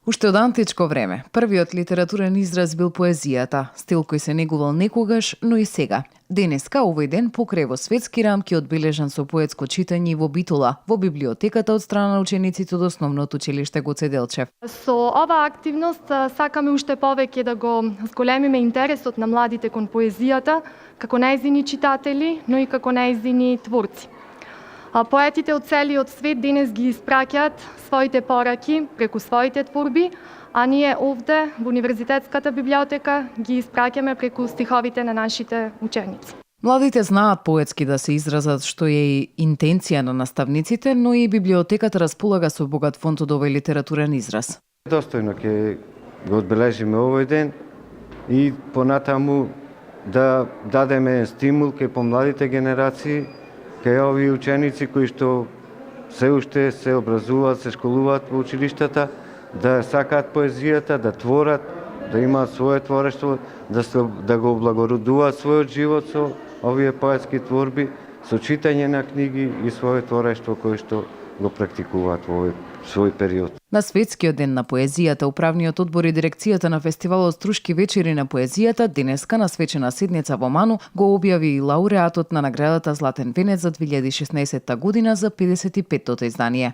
Уште од античко време, првиот литературен израз бил поезијата, стил кој се негувал некогаш, но и сега. Денеска, овој ден, покрај во светски рамки одбележан со поетско читање и во Битола, во библиотеката од страна на учениците од основното училиште Гоце Делчев. Со ова активност сакаме уште повеќе да го зголемиме интересот на младите кон поезијата, како нејзини читатели, но и како нејзини творци. Поетите од целиот свет денес ги испраќаат своите пораки преку своите творби, а ние овде во Универзитетската библиотека ги испраќаме преку стиховите на нашите ученици. Младите знаат поетски да се изразат, што е и интенција на наставниците, но и библиотеката располага со богат фонд од овој литературен израз. Достојно ќе го одбележиме овој ден и понатаму да дадеме стимул кај помладите генерации, кај овие ученици кои што се уште се образуваат, се школуваат во училиштата, да сакаат поезијата, да творат, да имаат свое творештво, да го облагородуваат својот живот со овие поетски творби, со читање на книги и свое творештво кое што го практикуваат во овој свој период. На Светскиот ден на поезијата, управниот одбор и дирекцијата на фестивалот Струшки вечери на поезијата денеска на свечена седница во Ману го објави и лауреатот на наградата Златен венец за 2016 година за 55-тото издание.